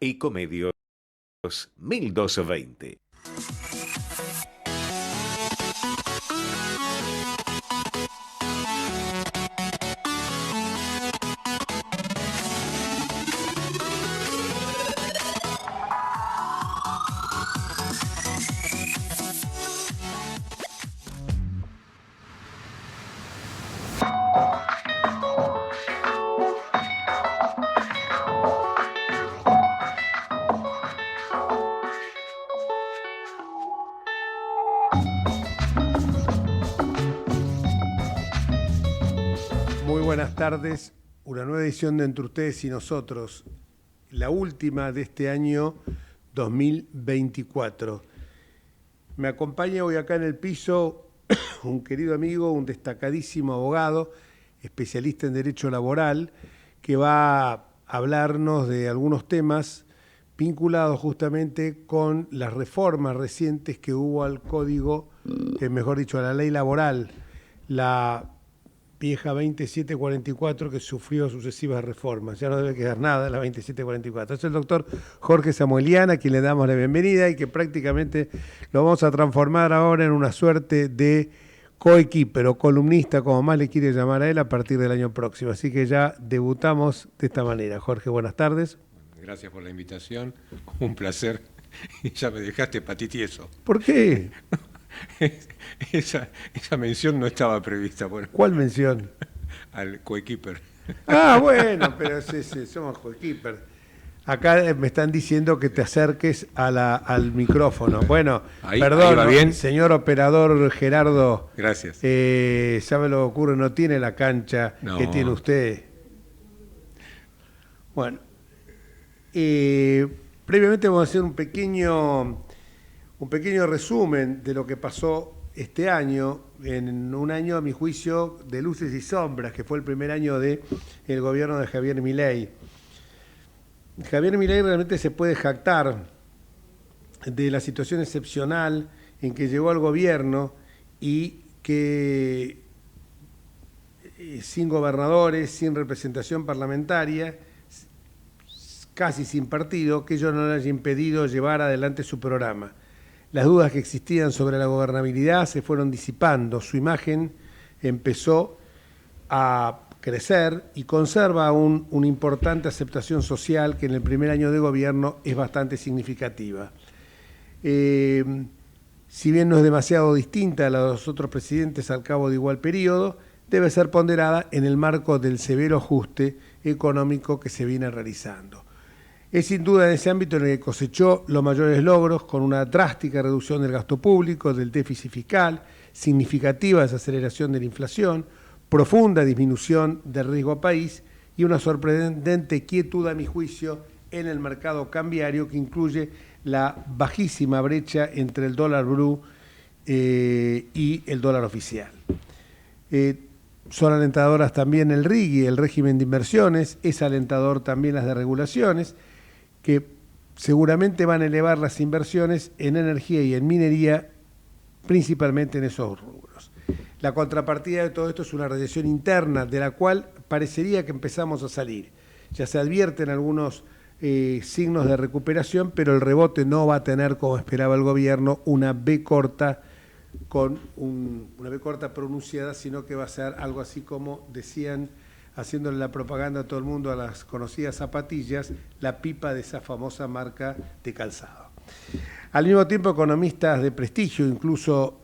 Ecomedios 1220. Buenas tardes, una nueva edición de Entre Ustedes y Nosotros, la última de este año 2024. Me acompaña hoy acá en el piso un querido amigo, un destacadísimo abogado, especialista en Derecho Laboral, que va a hablarnos de algunos temas vinculados justamente con las reformas recientes que hubo al Código, mejor dicho, a la Ley Laboral, la vieja 2744 que sufrió sucesivas reformas. Ya no debe quedar nada la 2744. Es el doctor Jorge Samuelian, a quien le damos la bienvenida y que prácticamente lo vamos a transformar ahora en una suerte de coequiper o columnista, como más le quiere llamar a él, a partir del año próximo. Así que ya debutamos de esta manera. Jorge, buenas tardes. Gracias por la invitación. Un placer. Ya me dejaste patitieso. ¿Por qué? Esa mención no estaba prevista. Bueno, ¿cuál mención? Al coequiper. Ah, bueno, pero sí, somos coequiper. Acá me están diciendo que te acerques al micrófono. Bueno, perdón, ahí va bien. Señor operador Gerardo. Gracias. ¿Sabe lo que ocurre? No tiene la cancha que tiene usted. Bueno, previamente vamos a hacer un pequeño resumen de lo que pasó este año, en un año, a mi juicio, de luces y sombras, que fue el primer año del gobierno de Javier Milei. Javier Milei realmente se puede jactar de la situación excepcional en que llegó al gobierno y que sin gobernadores, sin representación parlamentaria, casi sin partido, que ello no le haya impedido llevar adelante su programa. Las dudas que existían sobre la gobernabilidad se fueron disipando, su imagen empezó a crecer y conserva aún una importante aceptación social que en el primer año de gobierno es bastante significativa. Si bien no es demasiado distinta a la de los otros presidentes al cabo de igual periodo, debe ser ponderada en el marco del severo ajuste económico que se viene realizando. Es sin duda en ese ámbito en el que cosechó los mayores logros, con una drástica reducción del gasto público, del déficit fiscal, significativa desaceleración de la inflación, profunda disminución del riesgo país y una sorprendente quietud, a mi juicio, en el mercado cambiario, que incluye la bajísima brecha entre el dólar blue y el dólar oficial. Son alentadoras también el RIGI, el régimen de inversiones, es alentador también las desregulaciones, que seguramente van a elevar las inversiones en energía y en minería, principalmente en esos rubros. La contrapartida de todo esto es una recesión interna, de la cual parecería que empezamos a salir. Ya se advierten algunos signos de recuperación, pero el rebote no va a tener, como esperaba el gobierno, una B corta una B corta pronunciada, sino que va a ser algo así como decían, haciéndole la propaganda a todo el mundo a las conocidas zapatillas, la pipa de esa famosa marca de calzado. Al mismo tiempo, economistas de prestigio, incluso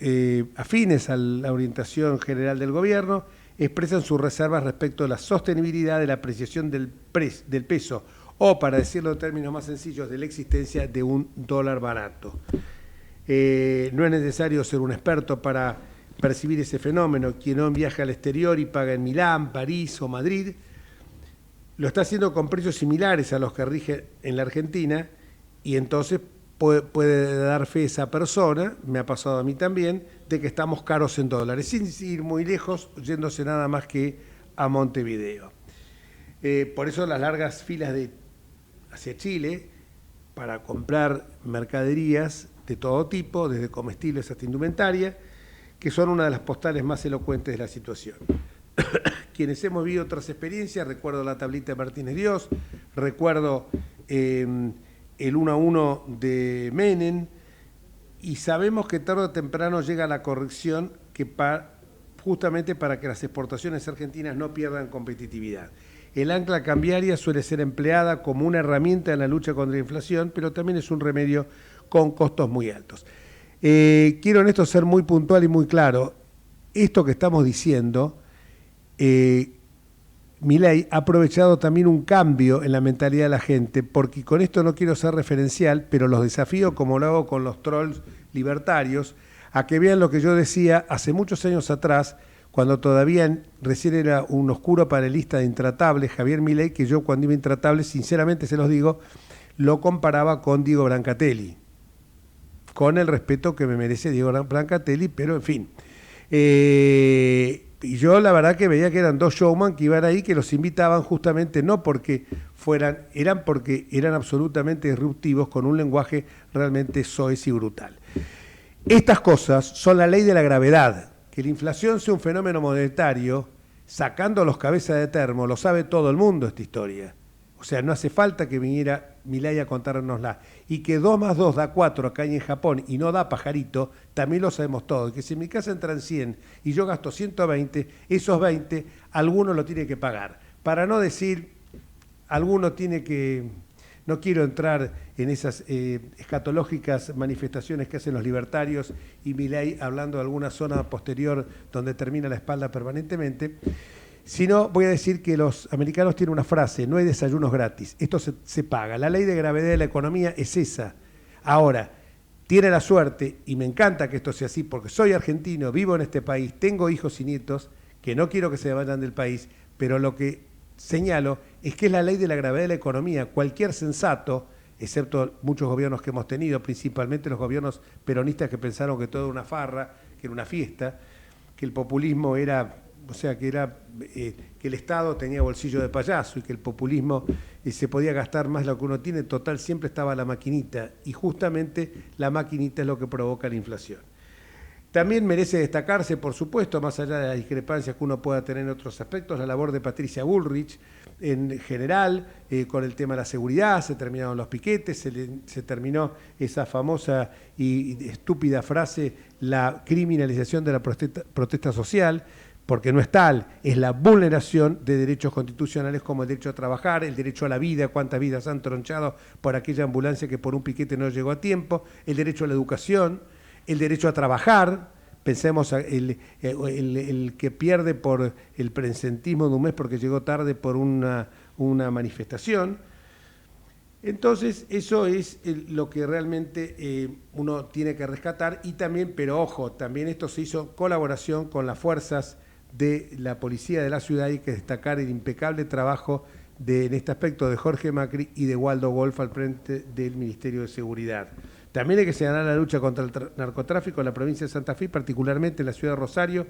afines a la orientación general del gobierno, expresan sus reservas respecto a la sostenibilidad de la apreciación del peso, o, para decirlo en términos más sencillos, de la existencia de un dólar barato. No es necesario ser un experto para percibir ese fenómeno. Quien no viaja al exterior y paga en Milán, París o Madrid, lo está haciendo con precios similares a los que rigen en la Argentina, y entonces puede dar fe esa persona, me ha pasado a mí también, de que estamos caros en dólares, sin ir muy lejos, yéndose nada más que a Montevideo. Por eso las largas filas hacia Chile para comprar mercaderías de todo tipo, desde comestibles hasta indumentaria, que son una de las postales más elocuentes de la situación. Quienes hemos vivido otras experiencias, recuerdo la tablita de Martínez Dios, recuerdo el 1-1 de Menem, y sabemos que tarde o temprano llega la corrección que justamente para que las exportaciones argentinas no pierdan competitividad. El ancla cambiaria suele ser empleada como una herramienta en la lucha contra la inflación, pero también es un remedio con costos muy altos. Quiero en esto ser muy puntual y muy claro. Esto que estamos diciendo, Milei ha aprovechado también un cambio en la mentalidad de la gente, porque con esto no quiero ser referencial, pero los desafío, como lo hago con los trolls libertarios, a que vean lo que yo decía hace muchos años atrás, cuando todavía recién era un oscuro panelista de Intratable, Javier Milei, que yo cuando iba a Intratable, sinceramente se los digo, lo comparaba con Diego Brancatelli, con el respeto que me merece Diego Brancatelli, pero en fin. Y yo la verdad que veía que eran dos showman que iban ahí, que los invitaban justamente no porque eran porque eran absolutamente disruptivos, con un lenguaje realmente soez y brutal. Estas cosas son la ley de la gravedad. Que la inflación sea un fenómeno monetario, sacando los cabezas de termo, lo sabe todo el mundo esta historia. O sea, no hace falta que viniera Milei a contárnosla. Y que 2 más 2 da 4 acá en Japón y no da pajarito, también lo sabemos todos. Que si en mi casa entran 100 y yo gasto 120, esos 20 alguno lo tiene que pagar. Para no decir, alguno tiene que... No quiero entrar en esas escatológicas manifestaciones que hacen los libertarios y Milei hablando de alguna zona posterior donde termina la espalda permanentemente, sino voy a decir que los americanos tienen una frase: no hay desayunos gratis, esto se paga. La ley de gravedad de la economía es esa. Ahora, tiene la suerte, y me encanta que esto sea así, porque soy argentino, vivo en este país, tengo hijos y nietos, que no quiero que se vayan del país, pero lo que señalo es que es la ley de la gravedad de la economía. Cualquier sensato, excepto muchos gobiernos que hemos tenido, principalmente los gobiernos peronistas que pensaron que todo era una farra, que era una fiesta, que el populismo era, o sea, que el Estado tenía bolsillo de payaso y que el populismo se podía gastar más de lo que uno tiene. Total, siempre estaba la maquinita, y justamente la maquinita es lo que provoca la inflación. También merece destacarse, por supuesto, más allá de las discrepancias que uno pueda tener en otros aspectos, la labor de Patricia Bullrich en general, con el tema de la seguridad. Se terminaron los piquetes, se terminó esa famosa y estúpida frase, la criminalización de la protesta social, porque no es tal, es la vulneración de derechos constitucionales como el derecho a trabajar, el derecho a la vida, cuántas vidas han tronchado por aquella ambulancia que por un piquete no llegó a tiempo, el derecho a la educación, el derecho a trabajar. Pensemos el que pierde por el presentismo de un mes porque llegó tarde por una manifestación. Entonces, eso es lo que realmente uno tiene que rescatar. Y también, pero ojo, también esto se hizo en colaboración con las fuerzas de la policía de la ciudad. Hay que destacar el impecable trabajo en este aspecto de Jorge Macri y de Waldo Wolf al frente del Ministerio de Seguridad. También hay que señalar la lucha contra el narcotráfico en la provincia de Santa Fe, particularmente en la ciudad de Rosario,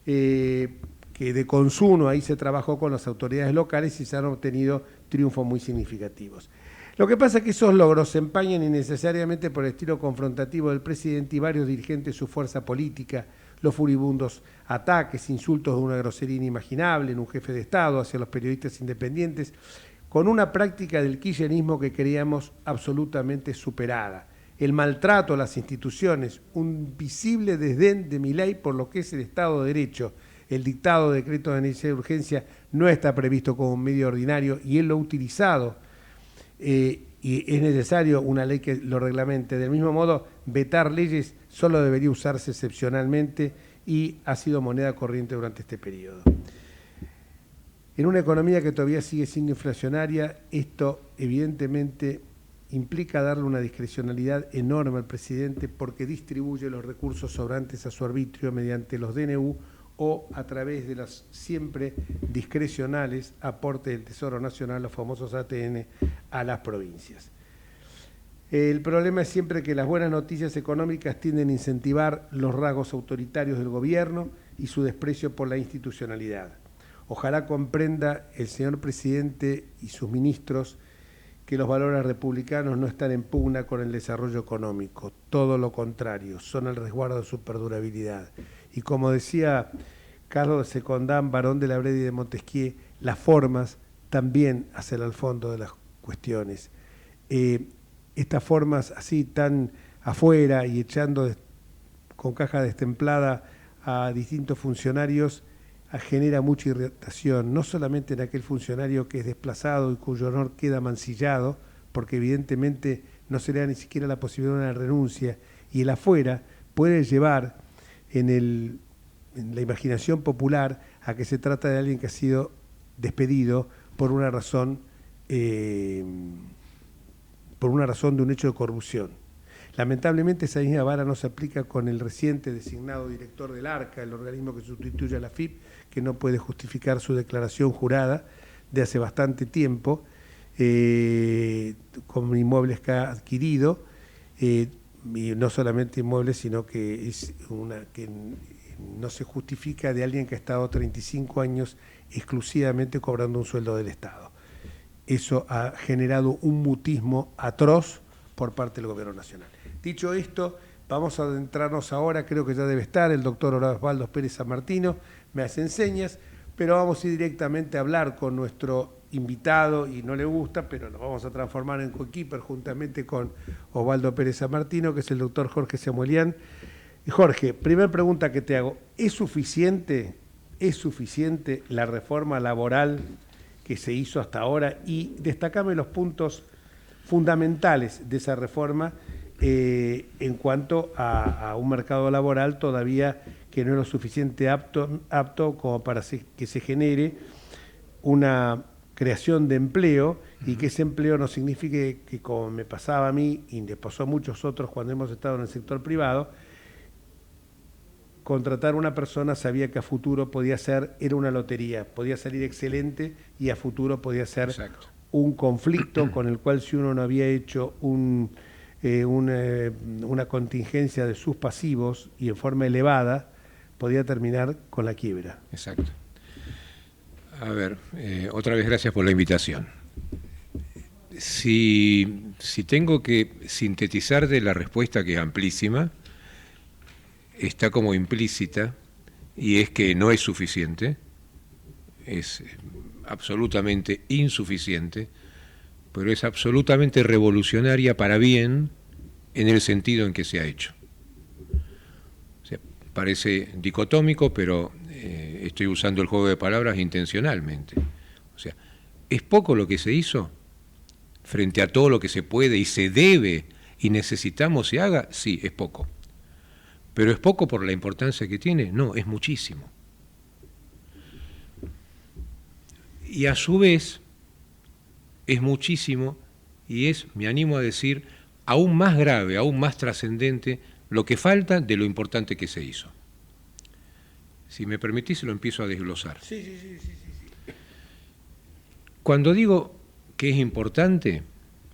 que de consumo ahí se trabajó con las autoridades locales y se han obtenido triunfos muy significativos. Lo que pasa es que esos logros se empañan innecesariamente por el estilo confrontativo del presidente y varios dirigentes de su fuerza política, los furibundos ataques, insultos de una grosería inimaginable en un jefe de Estado hacia los periodistas independientes, con una práctica del kirchnerismo que creíamos absolutamente superada. El maltrato a las instituciones, un visible desdén de Milei por lo que es el Estado de Derecho. El dictado de decreto de necesidad de urgencia no está previsto como un medio ordinario y él lo ha utilizado, y es necesario una ley que lo reglamente. Del mismo modo, vetar leyes solo debería usarse excepcionalmente y ha sido moneda corriente durante este periodo. En una economía que todavía sigue siendo inflacionaria, esto evidentemente implica darle una discrecionalidad enorme al presidente porque distribuye los recursos sobrantes a su arbitrio mediante los DNU o a través de los siempre discrecionales aportes del Tesoro Nacional, los famosos ATN, a las provincias. El problema es siempre que las buenas noticias económicas tienden a incentivar los rasgos autoritarios del gobierno y su desprecio por la institucionalidad. Ojalá comprenda el señor presidente y sus ministros que los valores republicanos no están en pugna con el desarrollo económico, todo lo contrario, son el resguardo de su perdurabilidad. Y como decía Carlos de Secondán, barón de la Breda y de Montesquieu, las formas también hacen al fondo de las cuestiones. estas formas así tan afuera y echando con caja destemplada a distintos funcionarios genera mucha irritación, no solamente en aquel funcionario que es desplazado y cuyo honor queda mancillado, porque evidentemente no se le da ni siquiera la posibilidad de una renuncia, y el afuera puede llevar en la imaginación popular a que se trata de alguien que ha sido despedido por una razón de un hecho de corrupción. Lamentablemente esa misma vara no se aplica con el reciente designado director del ARCA, el organismo que sustituye a la AFIP, que no puede justificar su declaración jurada de hace bastante tiempo, con inmuebles que ha adquirido, y no solamente inmuebles, sino que es que no se justifica de alguien que ha estado 35 años exclusivamente cobrando un sueldo del Estado. Eso ha generado un mutismo atroz por parte del Gobierno Nacional. Dicho esto, vamos a adentrarnos ahora, creo que ya debe estar el doctor Osvaldo Pérez San Martino, me hace señas, pero vamos a ir directamente a hablar con nuestro invitado, y no le gusta, pero lo vamos a transformar en coequiper juntamente con Osvaldo Pérez San Martino, que es el doctor Jorge Samuelian. Jorge, primera pregunta que te hago, ¿es suficiente la reforma laboral que se hizo hasta ahora? Y destacame los puntos fundamentales de esa reforma en cuanto a un mercado laboral todavía que no es lo suficiente apto como para que se genere una creación de empleo, y que ese empleo no signifique que, como me pasaba a mí y le pasó a muchos otros cuando hemos estado en el sector privado, contratar a una persona sabía que a futuro era una lotería, podía salir excelente y a futuro podía ser Exacto. un conflicto con el cual, si uno no había hecho una contingencia de sus pasivos y en forma elevada, podía terminar con la quiebra. Exacto. A ver, otra vez gracias por la invitación. Si tengo que sintetizar de la respuesta, que es amplísima, está como implícita, y es que no es suficiente, es absolutamente insuficiente, pero es absolutamente revolucionaria para bien en el sentido en que se ha hecho. O sea, parece dicotómico, pero estoy usando el juego de palabras intencionalmente. O sea, ¿es poco lo que se hizo frente a todo lo que se puede y se debe y necesitamos se haga? Sí, es poco. ¿Pero es poco por la importancia que tiene? No, es muchísimo. Y a su vez es muchísimo, y es, me animo a decir, aún más grave, aún más trascendente lo que falta de lo importante que se hizo. Si me permitís, lo empiezo a desglosar. Sí. Cuando digo que es importante,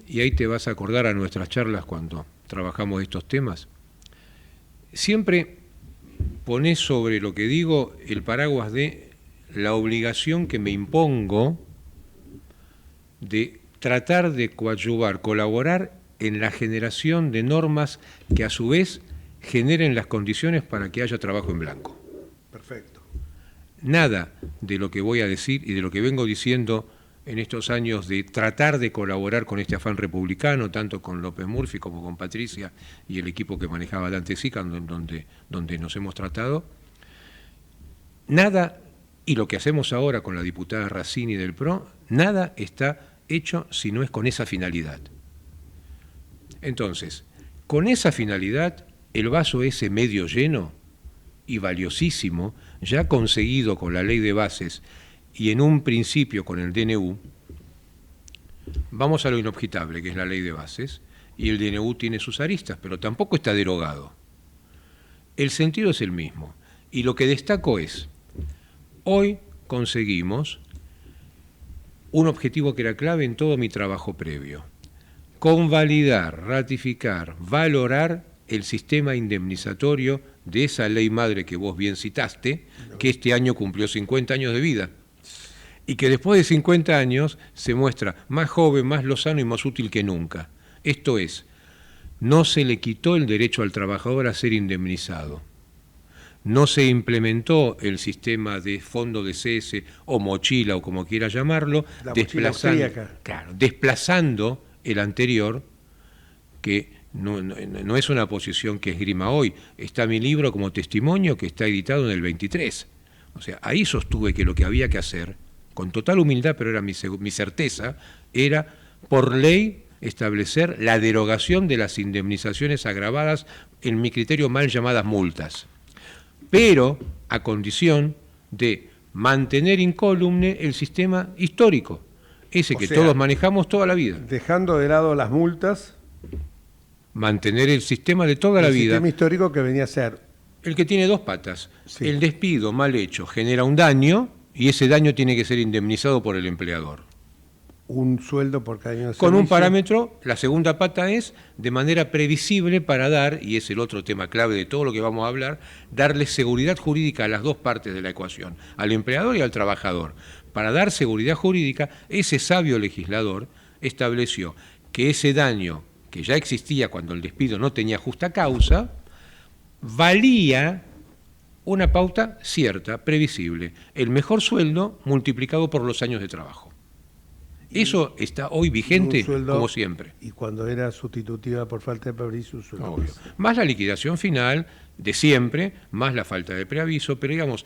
y ahí te vas a acordar a nuestras charlas cuando trabajamos estos temas, siempre ponés sobre lo que digo el paraguas de la obligación que me impongo de tratar de coadyuvar, colaborar en la generación de normas que a su vez generen las condiciones para que haya trabajo en blanco. Perfecto. Nada de lo que voy a decir y de lo que vengo diciendo en estos años de tratar de colaborar con este afán republicano, tanto con López Murphy como con Patricia y el equipo que manejaba Dante Sica, donde nos hemos tratado, nada, y lo que hacemos ahora con la diputada Racini del PRO, nada está hecho si no es con esa finalidad. Entonces, con esa finalidad, el vaso ese medio lleno y valiosísimo, ya conseguido con la ley de bases y en un principio con el DNU, vamos a lo inobjetable, que es la ley de bases, y el DNU tiene sus aristas, pero tampoco está derogado. El sentido es el mismo, y lo que destaco es, hoy conseguimos un objetivo que era clave en todo mi trabajo previo: convalidar, ratificar, valorar el sistema indemnizatorio de esa ley madre que vos bien citaste, que este año cumplió 50 años de vida, y que después de 50 años se muestra más joven, más lozano y más útil que nunca. Esto es, no se le quitó el derecho al trabajador a ser indemnizado. No se implementó el sistema de fondo de cese o mochila o como quiera llamarlo, desplazando el anterior, que no es una posición que esgrima hoy. Está mi libro como testimonio que está editado en el 23. O sea, ahí sostuve que lo que había que hacer, con total humildad, pero era mi certeza, era por ley establecer la derogación de las indemnizaciones agravadas, en mi criterio mal llamadas multas, pero a condición de mantener incólume el sistema histórico, ese que todos manejamos toda la vida. Dejando de lado las multas, mantener el sistema de toda la vida. El sistema histórico que venía a ser. El que tiene dos patas. Sí. El despido mal hecho genera un daño y ese daño tiene que ser indemnizado por el empleador. Un sueldo por cada año de servicio. Con un parámetro, la segunda pata es de manera previsible para dar, y es el otro tema clave de todo lo que vamos a hablar, darle seguridad jurídica a las dos partes de la ecuación, al empleador y al trabajador. Para dar seguridad jurídica, ese sabio legislador estableció que ese daño que ya existía cuando el despido no tenía justa causa, valía una pauta cierta, previsible, el mejor sueldo multiplicado por los años de trabajo. Eso está hoy vigente sueldo, como siempre. Y cuando era sustitutiva por falta de preaviso, un sueldo. Obvio. Más la liquidación final de siempre, más la falta de preaviso, pero digamos,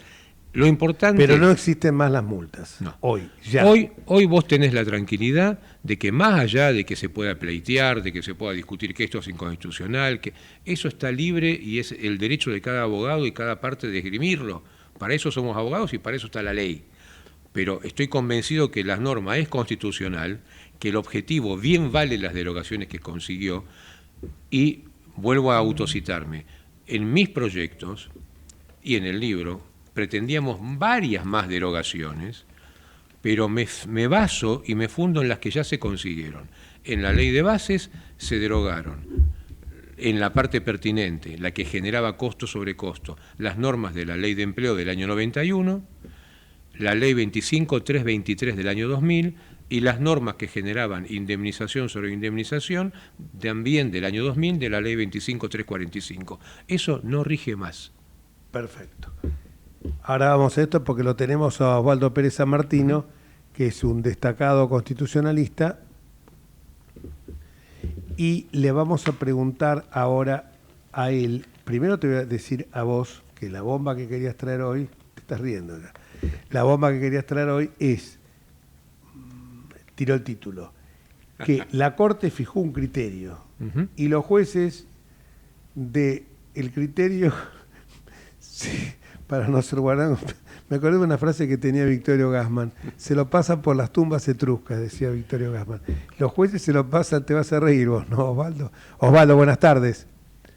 lo importante... Pero no existen más las multas. No. Hoy, ya. Hoy vos tenés la tranquilidad de que más allá de que se pueda pleitear, de que se pueda discutir que esto es inconstitucional, que eso está libre y es el derecho de cada abogado y cada parte de esgrimirlo. Para eso somos abogados y para eso está la ley. Pero estoy convencido que la norma es constitucional, que el objetivo bien vale las derogaciones que consiguió, y vuelvo a autocitarme. En mis proyectos y en el libro pretendíamos varias más derogaciones, pero me baso y me fundo en las que ya se consiguieron. En la ley de bases se derogaron, en la parte pertinente, la que generaba costo sobre costo, las normas de la ley de empleo del año 91, la ley 25.323 del año 2000 y las normas que generaban indemnización sobre indemnización también del año 2000 de la ley 25.345. Eso no rige más. Perfecto. Ahora vamos a esto porque lo tenemos a Osvaldo Pérez San Martino, que es un destacado constitucionalista, y le vamos a preguntar ahora a él. Primero te voy a decir a vos que la bomba que querías traer hoy, te estás riendo ya. La bomba que querías traer hoy es, tiró el título, que la Corte fijó un criterio y los jueces de el criterio, sí, para no ser guarangos, me acordé de una frase que tenía Victorio Gassman, se lo pasan por las tumbas etruscas, decía Victorio Gassman. Los jueces se lo pasan, te vas a reír vos, ¿no, Osvaldo? Osvaldo, buenas tardes.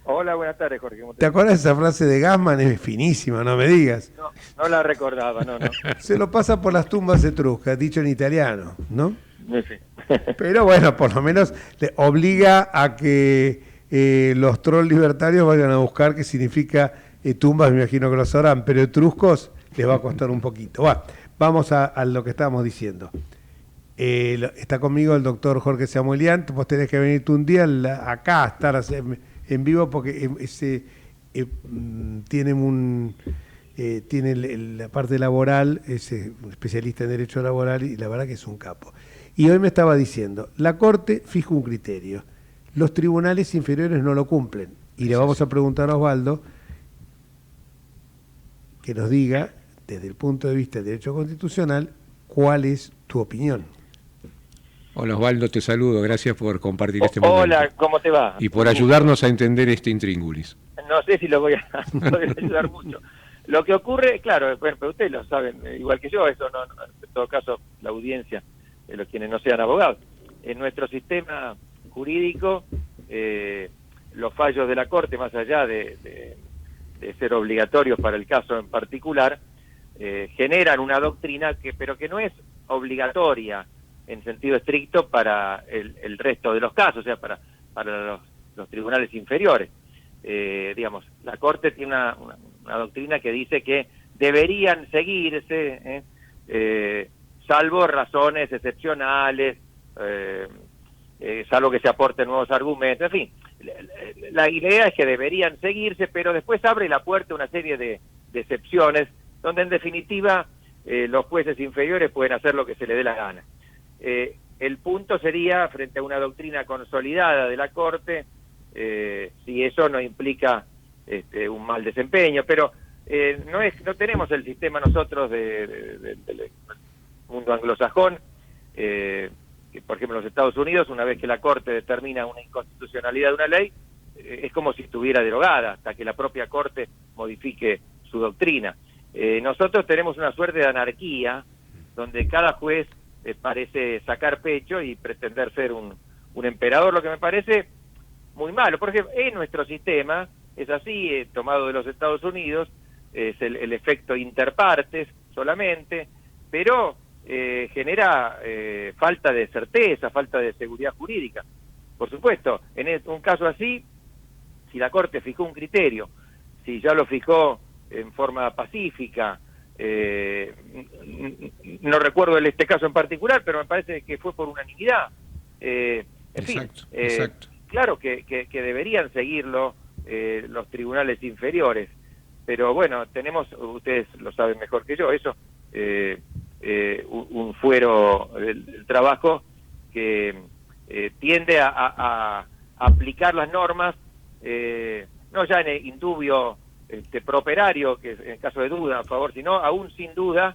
Hola, buenas tardes, Jorge. ¿Cómo ¿Te acuerdas de esa frase de Gassman? Es finísima, no me digas. No la recordaba, no. Se lo pasa por las tumbas etruscas, dicho en italiano, ¿no? Sí. Pero bueno, por lo menos le obliga a que los trolls libertarios vayan a buscar qué significa tumbas, me imagino que lo sabrán, pero etruscos les va a costar un poquito. Bueno, vamos a lo que estábamos diciendo. Está conmigo el doctor Jorge Samuelian. Vos tenés que venir tú un día acá a estar en vivo porque tiene la parte laboral, es un especialista en derecho laboral y la verdad que es un capo. Y hoy me estaba diciendo, la Corte fija un criterio, los tribunales inferiores no lo cumplen. Y le vamos a preguntar a Osvaldo que nos diga, desde el punto de vista del derecho constitucional, cuál es tu opinión. Hola Osvaldo, te saludo, gracias por compartir este momento. Hola, ¿cómo te va? Y por ayudarnos a entender este intríngulis. No sé si lo voy a ayudar mucho. Lo que ocurre, claro, bueno, pero ustedes lo saben, igual que yo, eso no, en todo caso, la audiencia, los quienes no sean abogados. En nuestro sistema jurídico, los fallos de la Corte, más allá de ser obligatorios para el caso en particular, generan una doctrina pero que no es obligatoria en sentido estricto para el resto de los casos, o sea, para los tribunales inferiores. Digamos, la Corte tiene una doctrina que dice que deberían seguirse, salvo razones excepcionales, salvo que se aporten nuevos argumentos, en fin. La idea es que deberían seguirse, pero después abre la puerta a una serie de excepciones, donde en definitiva los jueces inferiores pueden hacer lo que se les dé la gana. el punto sería, frente a una doctrina consolidada de la Corte, si eso no implica un mal desempeño, pero no tenemos el sistema nosotros del mundo anglosajón, que por ejemplo en los Estados Unidos, una vez que la Corte determina una inconstitucionalidad de una ley, es como si estuviera derogada hasta que la propia Corte modifique su doctrina. Nosotros tenemos una suerte de anarquía donde cada juez parece sacar pecho y pretender ser un emperador, lo que me parece muy malo. Por ejemplo, en nuestro sistema es así, tomado de los Estados Unidos, es el efecto interpartes solamente, pero genera falta de certeza, falta de seguridad jurídica. Por supuesto, en un caso así, si la Corte fijó un criterio, si ya lo fijó en forma pacífica, no recuerdo este caso en particular, pero me parece que fue por unanimidad. Exacto. Claro que deberían seguirlo los tribunales inferiores, pero bueno, tenemos, ustedes lo saben mejor que yo, eso, un fuero del trabajo que tiende a aplicar las normas, no ya en indubio properario, que en caso de duda, a favor, sino aún sin duda,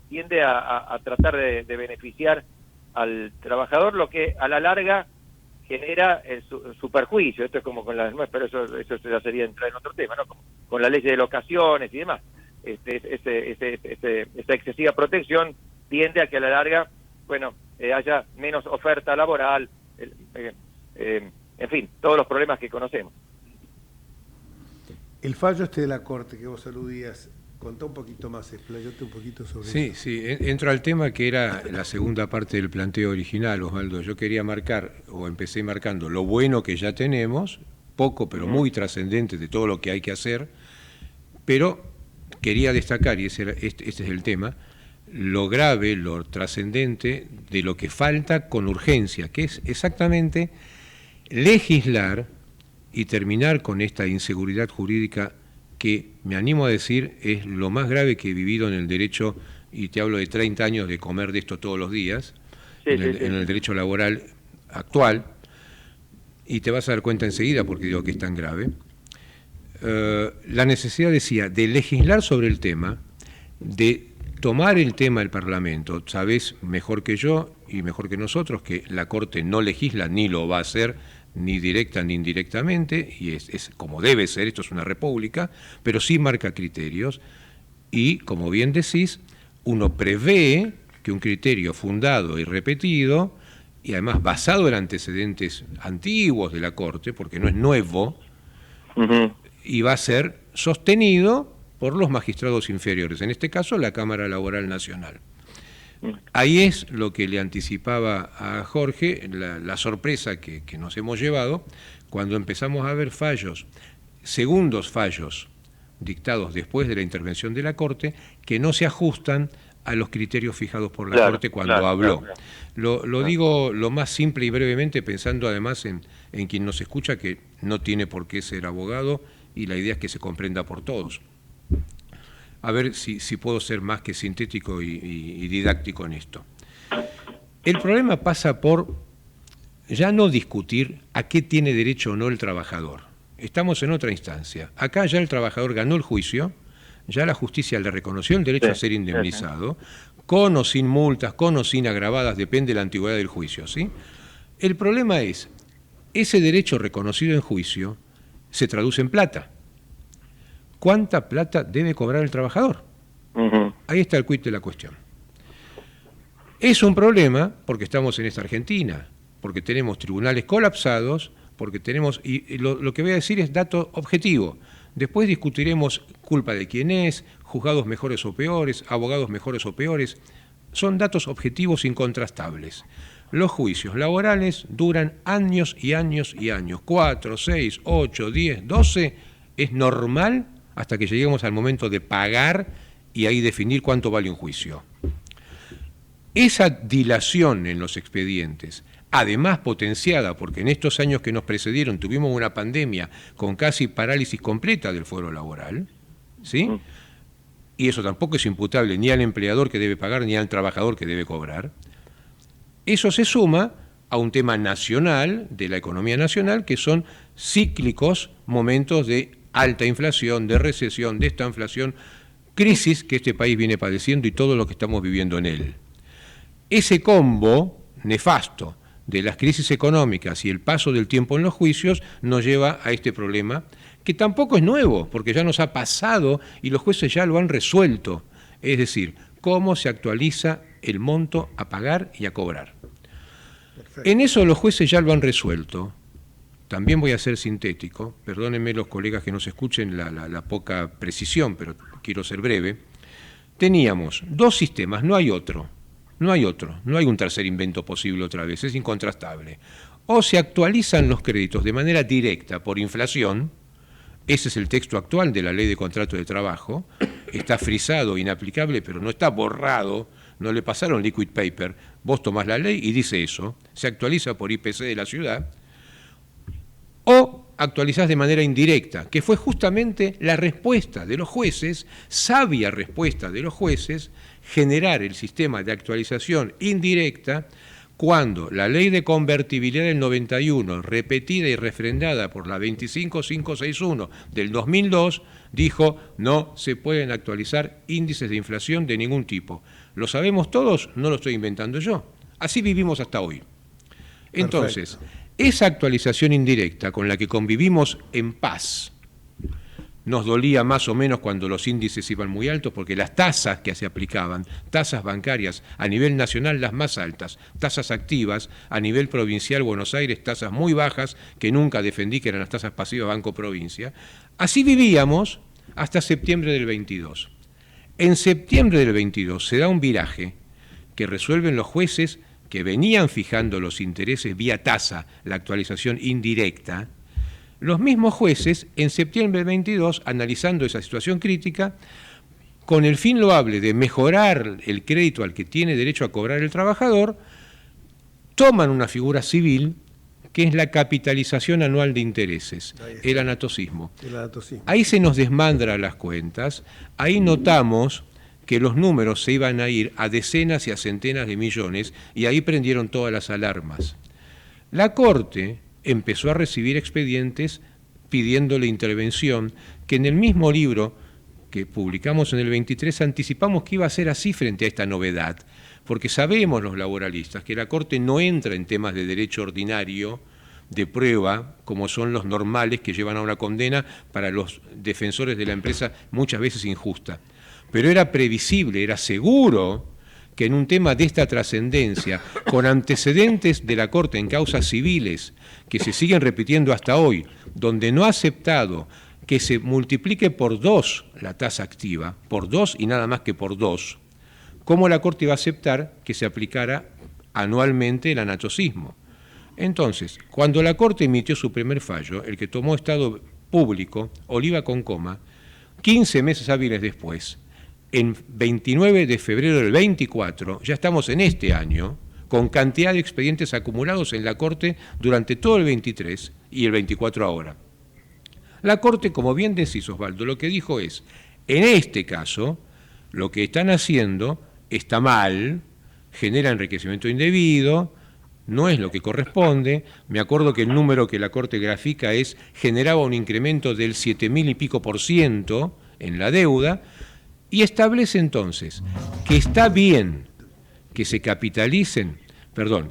tiende a tratar de beneficiar al trabajador, lo que a la larga genera su perjuicio. Esto es como con las, pero eso ya sería entrar en otro tema, ¿no? Como con la ley de locaciones y demás. Esta excesiva protección tiende a que a la larga, bueno, haya menos oferta laboral, en fin, todos los problemas que conocemos. El fallo de la Corte que vos aludías, contá un poquito más, explayate un poquito sobre eso. Sí, entro al tema que era la segunda parte del planteo original, Osvaldo. Yo quería marcar, o empecé marcando, lo bueno que ya tenemos, poco pero muy trascendente de todo lo que hay que hacer, pero quería destacar, y este es el tema, lo grave, lo trascendente de lo que falta con urgencia, que es exactamente legislar y terminar con esta inseguridad jurídica que, me animo a decir, es lo más grave que he vivido en el derecho, y te hablo de 30 años de comer de esto todos los días, en el derecho laboral actual, y te vas a dar cuenta enseguida porque digo que es tan grave. La necesidad, decía, de legislar sobre el tema, de tomar el tema del Parlamento. Sabés mejor que yo y mejor que nosotros que la Corte no legisla ni lo va a hacer, ni directa ni indirectamente, y es como debe ser, esto es una república, pero sí marca criterios, y como bien decís, uno prevé que un criterio fundado y repetido, y además basado en antecedentes antiguos de la Corte, porque no es nuevo, y va a ser sostenido por los magistrados inferiores, en este caso la Cámara Laboral Nacional. Ahí es lo que le anticipaba a Jorge, la sorpresa que nos hemos llevado cuando empezamos a ver fallos, segundos fallos dictados después de la intervención de la Corte, que no se ajustan a los criterios fijados por la Corte cuando habló. Lo digo lo más simple y brevemente, pensando además en quien nos escucha, que no tiene por qué ser abogado, y la idea es que se comprenda por todos. A ver si puedo ser más que sintético y didáctico en esto. El problema pasa por ya no discutir a qué tiene derecho o no el trabajador. Estamos en otra instancia. Acá ya el trabajador ganó el juicio, ya la justicia le reconoció el derecho a ser indemnizado, con o sin multas, con o sin agravadas, depende de la antigüedad del juicio, ¿sí? El problema es, ese derecho reconocido en juicio se traduce en plata. ¿Cuánta plata debe cobrar el trabajador? Ahí está el quid de la cuestión. Es un problema porque estamos en esta Argentina, porque tenemos tribunales colapsados, porque tenemos, y lo que voy a decir es dato objetivo. Después discutiremos culpa de quién es, juzgados mejores o peores, abogados mejores o peores. Son datos objetivos incontrastables. Los juicios laborales duran años y años y años. 4, 6, 8, 10, 12. Es normal hasta que lleguemos al momento de pagar y ahí definir cuánto vale un juicio. Esa dilación en los expedientes, además potenciada porque en estos años que nos precedieron tuvimos una pandemia con casi parálisis completa del fuero laboral, ¿sí? Y eso tampoco es imputable ni al empleador que debe pagar ni al trabajador que debe cobrar. Eso se suma a un tema nacional, de la economía nacional, que son cíclicos momentos de alta inflación, de recesión, de estanflación, crisis que este país viene padeciendo y todo lo que estamos viviendo en él. Ese combo nefasto de las crisis económicas y el paso del tiempo en los juicios nos lleva a este problema, que tampoco es nuevo, porque ya nos ha pasado y los jueces ya lo han resuelto. Es decir, cómo se actualiza el monto a pagar y a cobrar. Perfecto. En eso los jueces ya lo han resuelto. También voy a ser sintético, perdónenme los colegas que nos escuchen la poca precisión, pero quiero ser breve. Teníamos dos sistemas, no hay otro, no hay un tercer invento posible otra vez, es incontrastable. O se actualizan los créditos de manera directa por inflación, ese es el texto actual de la Ley de Contrato de Trabajo, está frisado, inaplicable, pero no está borrado, no le pasaron liquid paper, vos tomás la ley y dice eso, se actualiza por IPC de la ciudad, o actualizás de manera indirecta, que fue justamente la respuesta de los jueces, sabia respuesta de los jueces, generar el sistema de actualización indirecta cuando la ley de convertibilidad del 91, repetida y refrendada por la 25561 del 2002, dijo no se pueden actualizar índices de inflación de ningún tipo. ¿Lo sabemos todos? No lo estoy inventando yo. Así vivimos hasta hoy. Entonces, perfecto. Esa actualización indirecta con la que convivimos en paz, nos dolía más o menos cuando los índices iban muy altos, porque las tasas que se aplicaban, tasas bancarias a nivel nacional las más altas, tasas activas a nivel provincial Buenos Aires, tasas muy bajas, que nunca defendí que eran las tasas pasivas Banco Provincia. Así vivíamos hasta septiembre del 22. En septiembre del 22 se da un viraje que resuelven los jueces que venían fijando los intereses vía tasa, la actualización indirecta. Los mismos jueces, en septiembre del 22, analizando esa situación crítica, con el fin loable de mejorar el crédito al que tiene derecho a cobrar el trabajador, toman una figura civil que es la capitalización anual de intereses, el anatocismo. Ahí se nos desmandran las cuentas, ahí notamos que los números se iban a ir a decenas y a centenas de millones, y ahí prendieron todas las alarmas. La Corte empezó a recibir expedientes pidiéndole intervención, que en el mismo libro que publicamos en el 23 anticipamos que iba a ser así frente a esta novedad, porque sabemos los laboralistas que la Corte no entra en temas de derecho ordinario, de prueba, como son los normales que llevan a una condena para los defensores de la empresa muchas veces injusta. Pero era previsible, era seguro que en un tema de esta trascendencia, con antecedentes de la Corte en causas civiles que se siguen repitiendo hasta hoy, donde no ha aceptado que se multiplique por 2 la tasa activa, por 2 y nada más que por 2, ¿cómo la Corte iba a aceptar que se aplicara anualmente el anatocismo? Entonces, cuando la Corte emitió su primer fallo, el que tomó estado público, Oliva con coma, 15 meses hábiles después, en 29 de febrero del 24, ya estamos en este año, con cantidad de expedientes acumulados en la Corte durante todo el 23 y el 24 ahora. La Corte, como bien decís, Osvaldo, lo que dijo es, en este caso, lo que están haciendo está mal, genera enriquecimiento indebido, no es lo que corresponde. Me acuerdo que el número que la Corte grafica generaba un incremento del 7.000 y pico % en la deuda, y establece entonces que está bien que se capitalicen,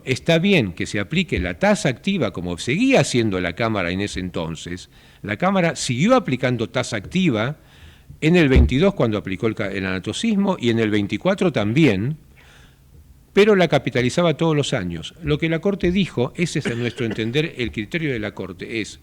está bien que se aplique la tasa activa como seguía haciendo la Cámara en ese entonces. La Cámara siguió aplicando tasa activa en el 22 cuando aplicó el anatocismo y en el 24 también, pero la capitalizaba todos los años. Lo que la Corte dijo, ese es a nuestro entender el criterio de la Corte, es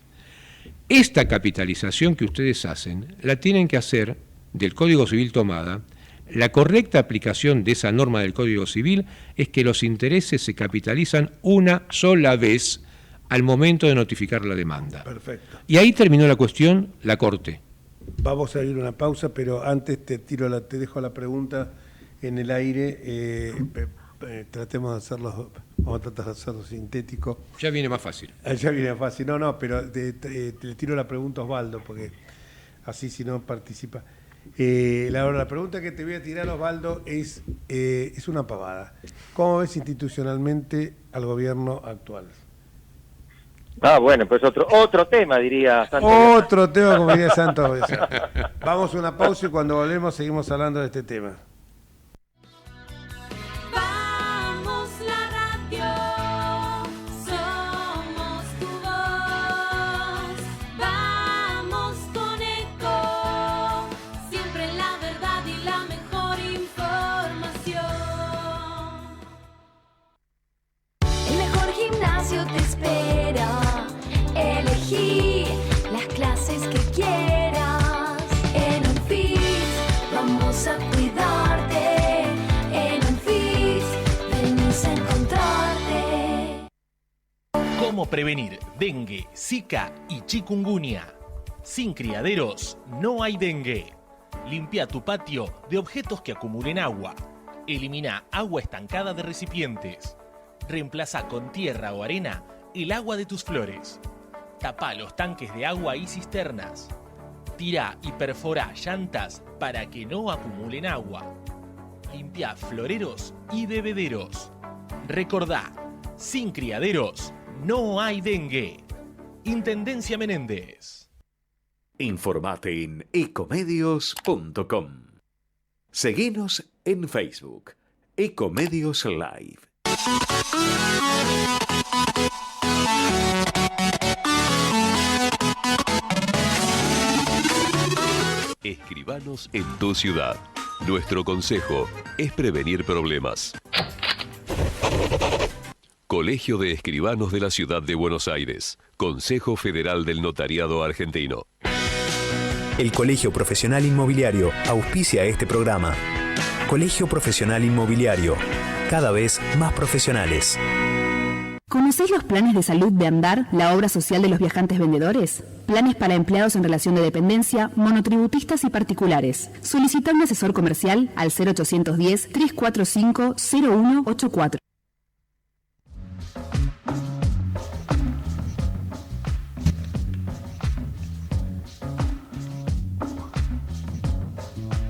esta capitalización que ustedes hacen, la tienen que hacer del Código Civil tomada. La correcta aplicación de esa norma del Código Civil es que los intereses se capitalizan una sola vez al momento de notificar la demanda. Perfecto. Y ahí terminó la cuestión, la Corte. Vamos a ir a una pausa, pero antes te dejo la pregunta en el aire. Tratemos de hacerlo, vamos a tratar de hacerlo sintético. Ya viene más fácil. Ya viene más fácil. No, pero le tiro la pregunta a Osvaldo, porque así si no participa. La pregunta que te voy a tirar, Osvaldo, es una pavada. ¿Cómo ves institucionalmente al gobierno actual? Bueno, pues otro tema, diría Santos. Otro tema, como diría Santos. Vamos a una pausa y cuando volvemos seguimos hablando de este tema. Vamos la radio, somos tu voz. Vamos con Eco, siempre la verdad y la mejor información. El mejor gimnasio te espera. Elegí las clases que quieras. En Unfit vamos a cuidarte. En Unfit venimos a encontrarte. ¿Cómo prevenir dengue, zika y chikungunya? Sin criaderos no hay dengue. Limpia tu patio de objetos que acumulen agua. Elimina agua estancada de recipientes. Reemplaza con tierra o arena el agua de tus flores. Tapa los tanques de agua y cisternas. Tira y perfora llantas para que no acumulen agua. Limpia floreros y bebederos. Recordá, sin criaderos no hay dengue. Intendencia Menéndez. Informate en ecomedios.com. Seguinos en Facebook, Ecomedios Live. Escribanos en tu ciudad. Nuestro consejo es prevenir problemas. Colegio de Escribanos de la Ciudad de Buenos Aires. Consejo Federal del Notariado Argentino. El Colegio Profesional Inmobiliario auspicia este programa. Colegio Profesional Inmobiliario, cada vez más profesionales. ¿Conocés los planes de salud de Andar, la obra social de los viajantes vendedores? Planes para empleados en relación de dependencia, monotributistas y particulares. Solicita un asesor comercial al 0810-345-0184.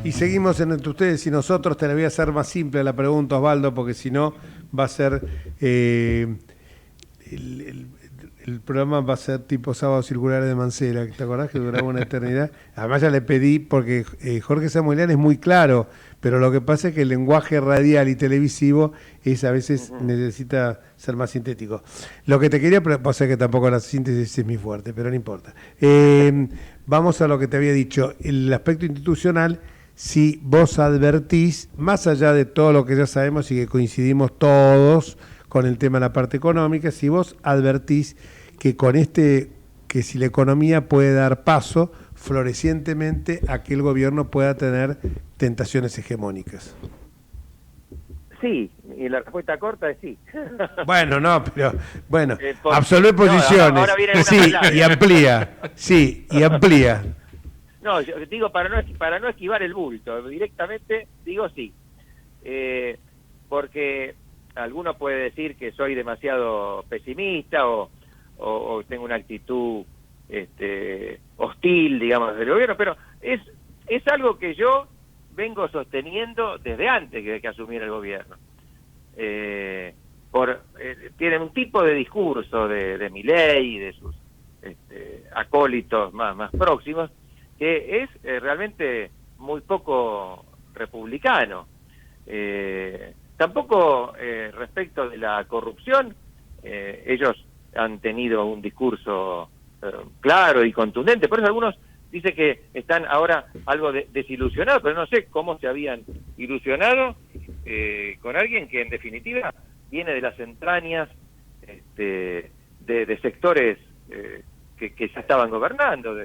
Y seguimos en Entre Ustedes y Nosotros. Te la voy a hacer más simple la pregunta, Osvaldo, porque si no va a ser... El programa va a ser tipo Sábado Circulares de Mancera, ¿te acordás que duraba una eternidad? Además ya le pedí, porque Jorge Samuelian es muy claro, pero lo que pasa es que el lenguaje radial y televisivo a veces necesita ser más sintético. Lo que te quería, pasa que tampoco la síntesis es muy fuerte, pero no importa. Vamos a lo que te había dicho, el aspecto institucional. Si vos advertís, más allá de todo lo que ya sabemos y que coincidimos todos con el tema de la parte económica, si vos advertís que con que si la economía puede dar paso florecientemente a que el gobierno pueda tener tentaciones hegemónicas. Sí, y la respuesta corta es sí. Bueno, no, pero bueno, absolvé posiciones, ahora viene sí, y amplía, sí, y amplía. No, yo digo para no esquivar el bulto, directamente digo sí. Porque alguno puede decir que soy demasiado pesimista o tengo una actitud hostil, digamos, del gobierno, pero es algo que yo vengo sosteniendo desde antes de que asumiera el gobierno. Tienen un tipo de discurso de Milei y de sus acólitos más próximos que es realmente muy poco republicano. Tampoco respecto de la corrupción, ellos han tenido un discurso claro y contundente, por eso algunos dicen que están ahora algo desilusionados, pero no sé cómo se habían ilusionado con alguien que en definitiva viene de las entrañas de sectores que ya estaban gobernando.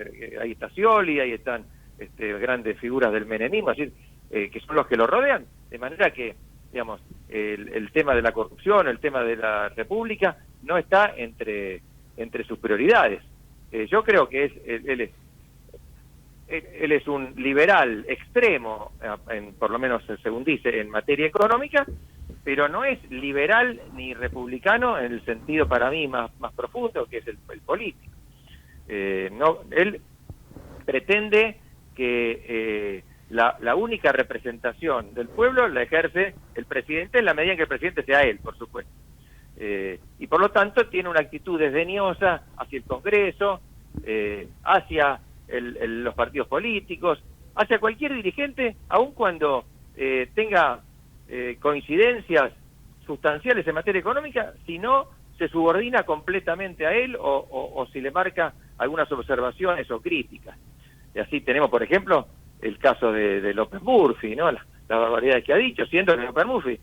Ahí está Scioli, ahí están grandes figuras del menemismo, así que son los que lo rodean, de manera que, digamos, el tema de la corrupción, el tema de la república, no está entre sus prioridades. Yo creo que él es un liberal extremo, por lo menos según dice, en materia económica, pero no es liberal ni republicano en el sentido para mí más profundo, que es el político. No, él pretende que la única representación del pueblo la ejerce el presidente en la medida en que el presidente sea él, por supuesto. Y por lo tanto tiene una actitud desdeñosa hacia el Congreso, hacia los partidos políticos, hacia cualquier dirigente, aun cuando tenga coincidencias sustanciales en materia económica, si no se subordina completamente a él o si le marca algunas observaciones o críticas. Y así tenemos, por ejemplo, el caso de López Murphy, ¿no? Las barbaridades que ha dicho, siendo que López Murphy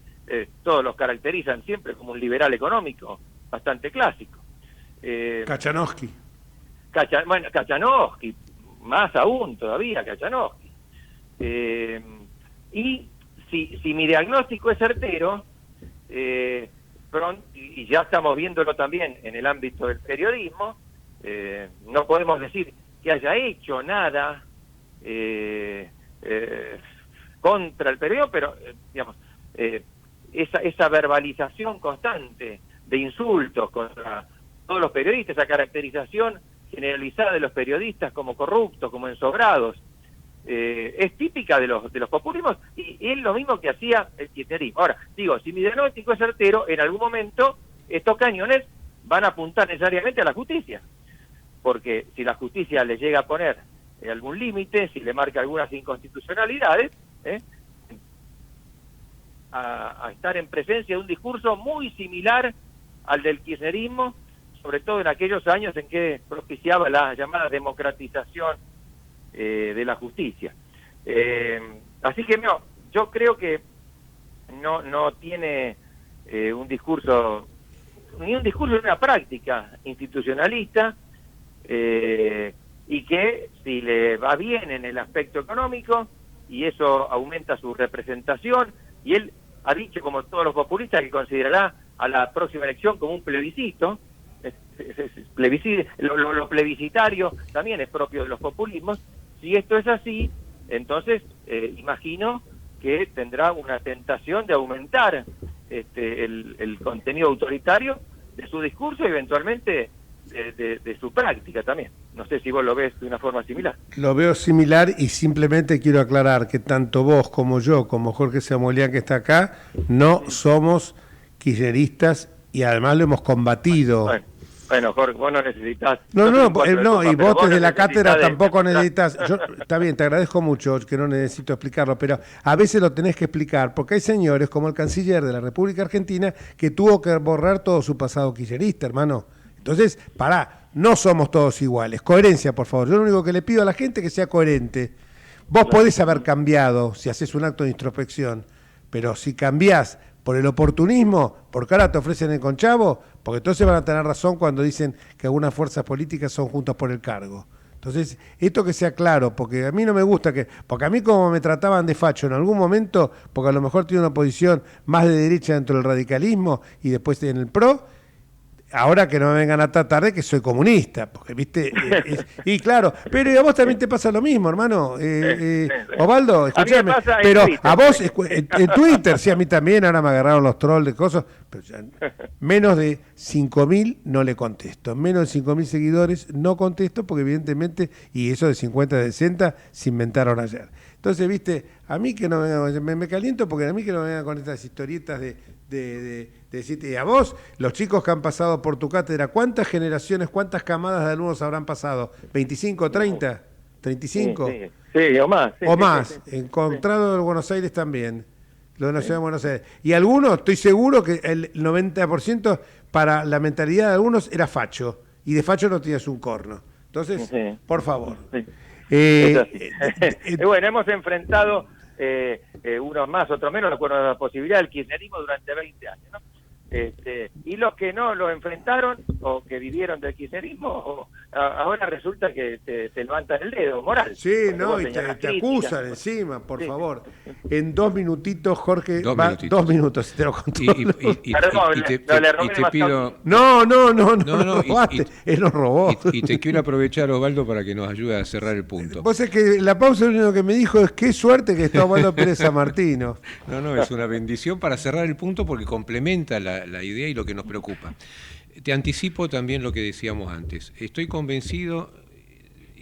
todos los caracterizan siempre como un liberal económico bastante clásico. Kachanowski. Kachanowski, más aún todavía Kachanowski. Y si mi diagnóstico es certero, y ya estamos viéndolo también en el ámbito del periodismo, no podemos decir que haya hecho nada contra el periodismo, pero digamos, esa verbalización constante de insultos contra todos los periodistas, esa caracterización generalizada de los periodistas como corruptos, como ensobrados, es típica de los populismos y es lo mismo que hacía el kirchnerismo. Ahora, digo, si mi diagnóstico es certero, en algún momento estos cañones van a apuntar necesariamente a la justicia, porque si la justicia le llega a poner algún límite, si le marca algunas inconstitucionalidades, a estar en presencia de un discurso muy similar al del kirchnerismo, sobre todo en aquellos años en que propiciaba la llamada democratización de la justicia. Así que no, yo creo que no tiene un discurso, ni un discurso ni una práctica institucionalista, y que si le va bien en el aspecto económico y eso aumenta su representación, y él ha dicho, como todos los populistas, que considerará a la próxima elección como un plebiscito. Lo plebiscitario también es propio de los populismos. Si esto es así, entonces imagino que tendrá una tentación de aumentar el contenido autoritario de su discurso y eventualmente de su práctica también. No sé si vos lo ves de una forma similar. Lo veo similar y simplemente quiero aclarar que tanto vos como yo, como Jorge Samuelian que está acá, no somos kirchneristas y además lo hemos combatido. Bueno, Jorge, vos no necesitas... No, y vos desde la cátedra tampoco necesitas... Está bien, te agradezco mucho que no necesito explicarlo, pero a veces lo tenés que explicar, porque hay señores como el canciller de la República Argentina que tuvo que borrar todo su pasado kirchnerista, hermano. Entonces, no somos todos iguales. Coherencia, por favor. Yo lo único que le pido a la gente es que sea coherente. Vos podés haber cambiado si haces un acto de introspección, pero si cambiás por el oportunismo, porque ahora te ofrecen el conchavo, porque entonces van a tener razón cuando dicen que algunas fuerzas políticas son juntos por el cargo. Entonces, esto que sea claro, porque a mí no me gusta porque a mí como me trataban de facho en algún momento, porque a lo mejor tiene una posición más de derecha dentro del radicalismo y después en el PRO, ahora que no me vengan a tratar de que soy comunista, porque viste, y claro, pero a vos también te pasa lo mismo, hermano. Osvaldo, escúchame, pero a vos en Twitter, sí, a mí también, ahora me agarraron los trolls de cosas, pero ya, menos de 5.000 no le contesto, menos de 5.000 seguidores no contesto, porque evidentemente, y eso de 50 de 60 se inventaron ayer. Entonces, viste, a mí que no me caliento porque a mí que no me vengan con estas historietas de decirte, y a vos, los chicos que han pasado por tu cátedra, ¿cuántas generaciones, cuántas camadas de alumnos habrán pasado? ¿25, 30, 35? Sí, o más. O más, encontrado en Buenos Aires también, lo de la Ciudad de Buenos Aires. Y algunos, estoy seguro que el 90% para la mentalidad de algunos era facho, y de facho no tienes un corno. Entonces, por favor. Bueno, hemos enfrentado unos más, otros menos, con la posibilidad del kirchnerismo durante 20 años, ¿no? Y los que no lo enfrentaron o que vivieron del kirchnerismo, ahora resulta que te levantan el dedo moral. Sí, no, y te acusan encima, por favor. En 2 minutitos, Jorge, 2 minutos, si te lo controlo. Y te pido... No, robaste, él nos robó. Y te quiero aprovechar, Osvaldo, para que nos ayude a cerrar el punto. Vos es que la pausa lo único que me dijo es qué suerte que está Osvaldo Pérez San Martino. No, es una bendición para cerrar el punto porque complementa la idea y lo que nos preocupa. Te anticipo también lo que decíamos antes. Estoy convencido,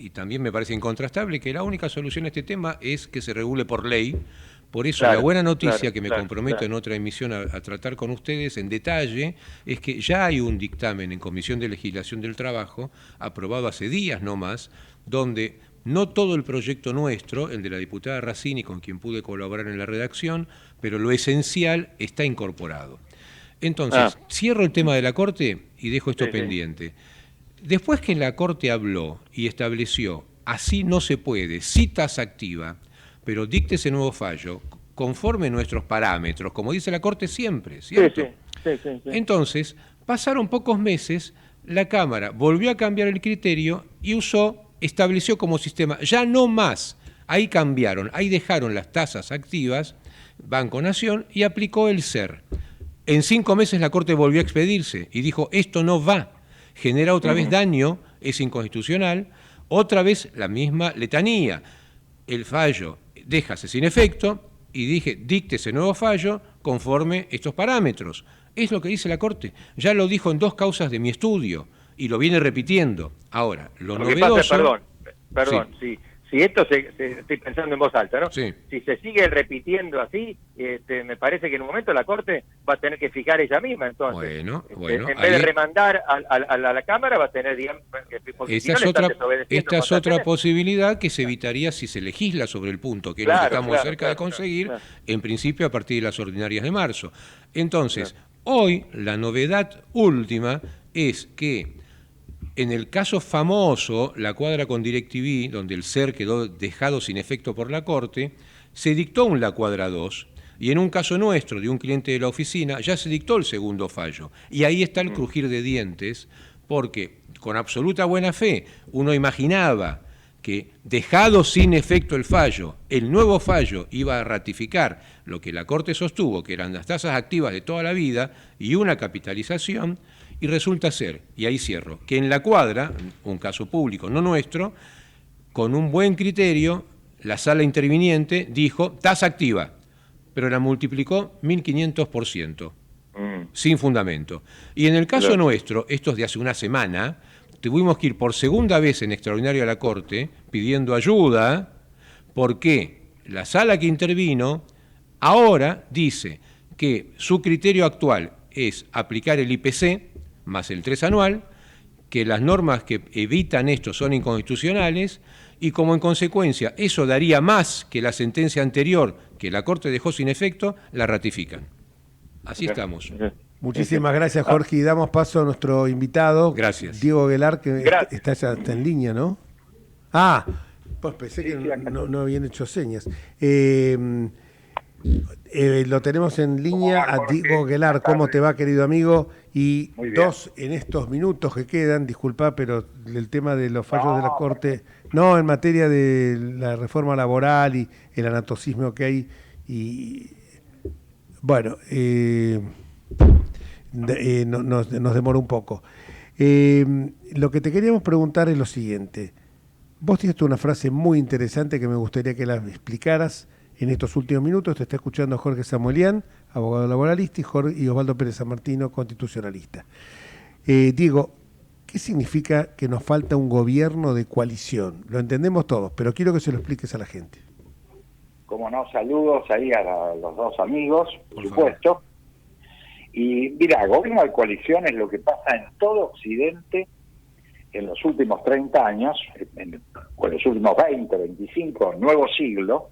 y también me parece incontrastable, que la única solución a este tema es que se regule por ley. Por eso Claro, la buena noticia claro, que me claro, comprometo claro. en otra emisión a tratar con ustedes en detalle es que ya hay un dictamen en Comisión de Legislación del Trabajo, aprobado hace días no más, donde no todo el proyecto nuestro, el de la diputada Racini, con quien pude colaborar en la redacción, pero lo esencial está incorporado. Entonces, cierro el tema de la Corte y dejo esto pendiente. Después que la Corte habló y estableció, así no se puede, sí tasa activa, pero dicte ese nuevo fallo conforme nuestros parámetros, como dice la Corte siempre, ¿cierto? Sí. Entonces, pasaron pocos meses, la Cámara volvió a cambiar el criterio y estableció como sistema, ya no más, ahí cambiaron, ahí dejaron las tasas activas, Banco Nación, y aplicó el SER. En 5 meses la Corte volvió a expedirse y dijo, esto no va, genera otra vez daño, es inconstitucional, otra vez la misma letanía. El fallo déjase sin efecto y dicte ese nuevo fallo conforme estos parámetros. Es lo que dice la Corte. Ya lo dijo en 2 causas de mi estudio y lo viene repitiendo. Ahora, lo novedoso... Perdón, sí. Si esto estoy pensando en voz alta, ¿no? Sí. Si se sigue repitiendo así, me parece que en un momento la Corte va a tener que fijar ella misma, entonces. Bueno, en vez de remandar a la Cámara, va a tener, digamos, esta es otra posibilidad que se evitaría si se legisla sobre el punto, que es lo que estamos cerca de conseguir, en principio a partir de las ordinarias de marzo. Entonces, hoy la novedad última es que en el caso famoso, la cuadra con DirecTV, donde el SER quedó dejado sin efecto por la Corte, se dictó un la cuadra 2, y en un caso nuestro, de un cliente de la oficina, ya se dictó el segundo fallo. Y ahí está el crujir de dientes, porque con absoluta buena fe uno imaginaba que, dejado sin efecto el fallo, el nuevo fallo iba a ratificar lo que la Corte sostuvo, que eran las tasas activas de toda la vida y una capitalización. Y resulta ser, y ahí cierro, que en la cuadra, un caso público, no nuestro, con un buen criterio, la sala interviniente dijo tasa activa, pero la multiplicó 1500%, sin fundamento. Y en el caso nuestro, esto es de hace una semana, tuvimos que ir por segunda vez en extraordinario a la Corte pidiendo ayuda, porque la sala que intervino ahora dice que su criterio actual es aplicar el IPC, más el 3 anual, que las normas que evitan esto son inconstitucionales y como en consecuencia eso daría más que la sentencia anterior que la Corte dejó sin efecto, la ratifican. Así estamos. Muchísimas gracias, Jorge, y damos paso a nuestro invitado. Gracias. Diego Aguilar, que está en línea, ¿no? Pues pensé que no habían hecho señas. Lo tenemos en línea a Diego Aguilar. ¿Cómo te va, querido amigo? Y en estos minutos que quedan, disculpa, pero el tema de los fallos de la Corte, en materia de la reforma laboral y el anatocismo que hay, y bueno, nos demoró un poco. Lo que te queríamos preguntar es lo siguiente. Vos tienes una frase muy interesante que me gustaría que la explicaras. En estos últimos minutos te está escuchando Jorge Samuelian, abogado laboralista, y Osvaldo Pérez San Martino, constitucionalista. Diego, ¿qué significa que nos falta un gobierno de coalición? Lo entendemos todos, pero quiero que se lo expliques a la gente. Como no, saludos ahí a los dos amigos, por supuesto. Y mira, gobierno de coalición es lo que pasa en todo Occidente en los últimos 30 años, o en los últimos 20, 25, nuevo siglo,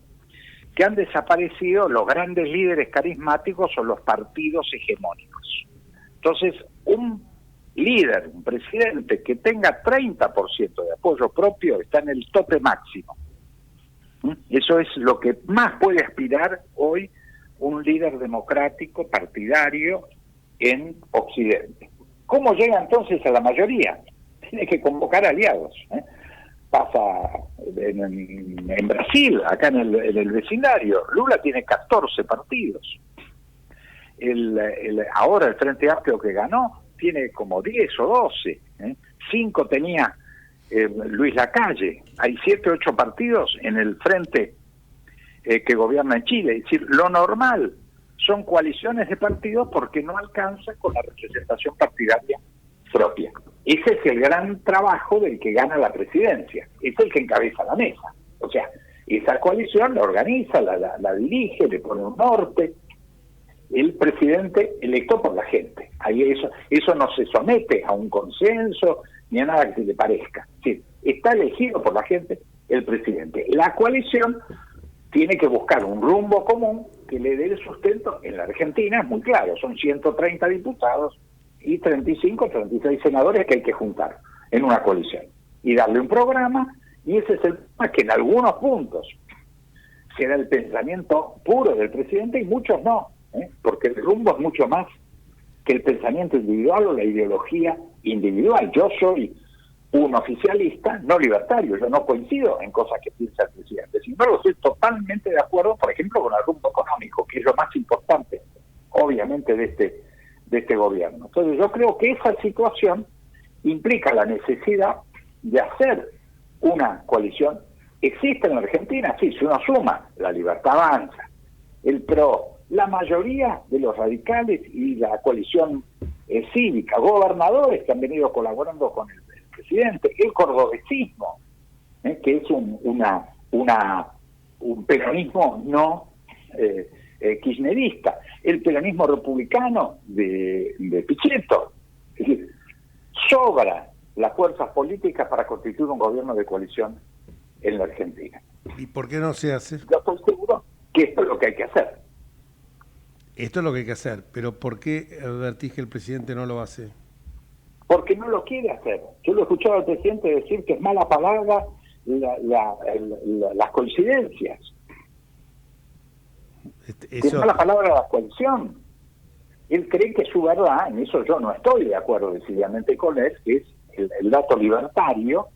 que han desaparecido los grandes líderes carismáticos o los partidos hegemónicos. Entonces, un líder, un presidente que tenga 30% de apoyo propio está en el tope máximo. Eso es lo que más puede aspirar hoy un líder democrático, partidario, en Occidente. ¿Cómo llega entonces a la mayoría? Tiene que convocar aliados, Pasa en Brasil, acá en el vecindario. Lula tiene 14 partidos. Ahora el Frente Amplio que ganó tiene como 10 o 12. 5 tenía Luis Lacalle. Hay 7 o 8 partidos en el Frente que gobierna en Chile. Es decir, lo normal son coaliciones de partidos porque no alcanza con la representación partidaria propia. Ese es el gran trabajo del que gana la presidencia, es el que encabeza la mesa. O sea, esa coalición la organiza, la dirige, le pone un norte. El presidente electo por la gente. Ahí eso no se somete a un consenso ni a nada que se le parezca. Sí, está elegido por la gente el presidente. La coalición tiene que buscar un rumbo común que le dé el sustento. En la Argentina es muy claro, son 130 diputados y 36 senadores que hay que juntar en una coalición y darle un programa, y ese es el tema, que en algunos puntos será el pensamiento puro del presidente y muchos no, porque el rumbo es mucho más que el pensamiento individual o la ideología individual. Yo soy un oficialista no libertario, yo no coincido en cosas que piensa el presidente, sin embargo estoy totalmente de acuerdo, por ejemplo, con el rumbo económico, que es lo más importante, obviamente, de este gobierno. Entonces yo creo que esa situación implica la necesidad de hacer una coalición. Existe en la Argentina, sí, si uno suma La Libertad Avanza, el PRO, la mayoría de los radicales y la coalición cívica, gobernadores que han venido colaborando con el presidente, el cordobesismo, que es un peronismo no kirchnerista, el peronismo republicano de Pichetto. Es decir, sobra las fuerzas políticas para constituir un gobierno de coalición en la Argentina. ¿Y por qué no se hace? Yo estoy seguro que esto es lo que hay que hacer. Esto es lo que hay que hacer, pero ¿por qué advertís que el presidente no lo hace? Porque no lo quiere hacer. Yo lo he escuchado al presidente decir que es mala palabra las coincidencias. Es mala palabra la coalición. Él cree que su verdad, en eso yo no estoy de acuerdo decididamente con él, que es el dato libertario,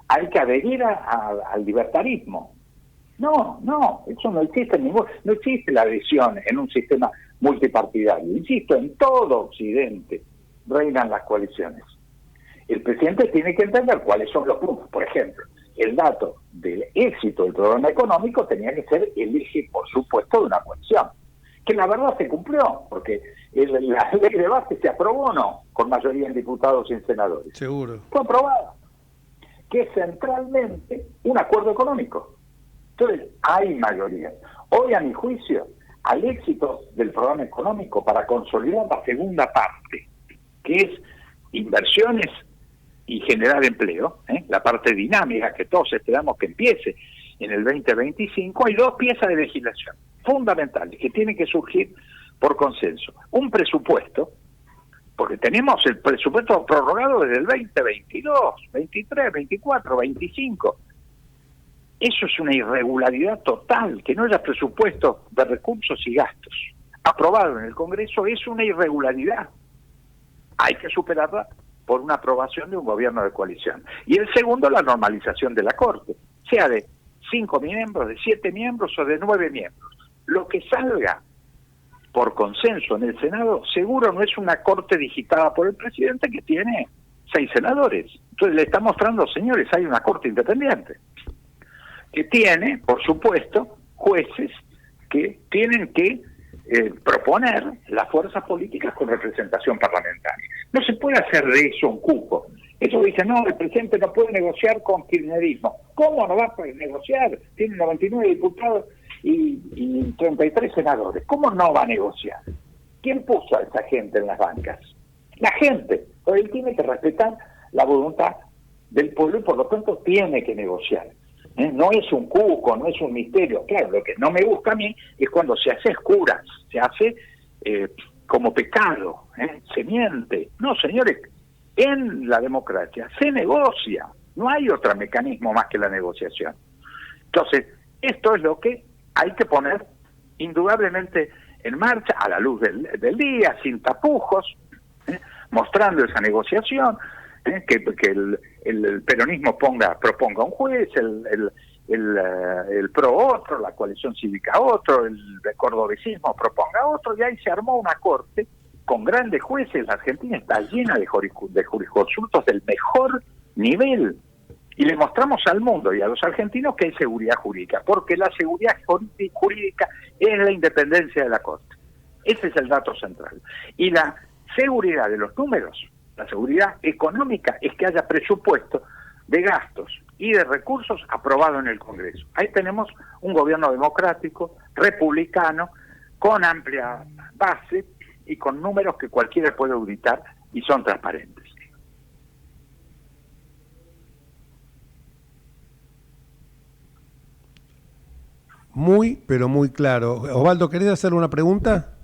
hay que adherir al libertarismo. No, eso no existe no existe la adhesión en un sistema multipartidario. Insisto, en todo Occidente reinan las coaliciones. El presidente tiene que entender cuáles son los puntos. Por ejemplo, el dato del éxito del programa económico tenía que ser el eje, por supuesto, de una coalición. Que la verdad se cumplió, porque la ley de base se aprobó o no, con mayoría en diputados y en senadores. Seguro. Fue aprobada. Que es centralmente un acuerdo económico. Entonces, hay mayoría. Hoy, a mi juicio, al éxito del programa económico para consolidar la segunda parte, que es inversiones y generar empleo, la parte dinámica que todos esperamos que empiece en el 2025, hay dos piezas de legislación fundamentales que tienen que surgir por consenso. Un presupuesto, porque tenemos el presupuesto prorrogado desde el 2022, 23, 24, 25. Eso es una irregularidad total, que no haya presupuesto de recursos y gastos aprobado en el Congreso es una irregularidad. Hay que superarla por una aprobación de un gobierno de coalición. Y el segundo, la normalización de la Corte, sea de 5 miembros, de 7 miembros o de 9 miembros. Lo que salga por consenso en el Senado seguro no es una Corte digitada por el presidente que tiene 6 senadores. Entonces le está mostrando, señores, hay una Corte independiente que tiene, por supuesto, jueces que tienen que proponer las fuerzas políticas con representación parlamentaria. No se puede hacer de eso un cupo. Eso dice, no, el presidente no puede negociar con kirchnerismo. ¿Cómo no va a poder negociar? Tiene 99 diputados y 33 senadores. ¿Cómo no va a negociar? ¿Quién puso a esa gente en las bancas? La gente. Pues él tiene que respetar la voluntad del pueblo y por lo tanto tiene que negociar. No es un cuco, no es un misterio. Claro, lo que no me gusta a mí es cuando se hace escuras, se hace como pecado, se miente. No, señores, en la democracia se negocia, no hay otro mecanismo más que la negociación. Entonces, esto es lo que hay que poner indudablemente en marcha a la luz del día, sin tapujos, mostrando esa negociación. Que el peronismo proponga un juez, el PRO otro, la coalición cívica otro, el cordobesismo proponga otro, y ahí se armó una corte con grandes jueces. La Argentina está llena de jurisconsultos del mejor nivel, y le mostramos al mundo y a los argentinos que hay seguridad jurídica, porque la seguridad jurídica es la independencia de la Corte. Ese es el dato central. Y la seguridad de los números La seguridad económica es que haya presupuesto de gastos y de recursos aprobado en el Congreso. Ahí tenemos un gobierno democrático, republicano, con amplia base y con números que cualquiera puede auditar y son transparentes. Muy, pero muy claro. Osvaldo, ¿querés hacer una pregunta?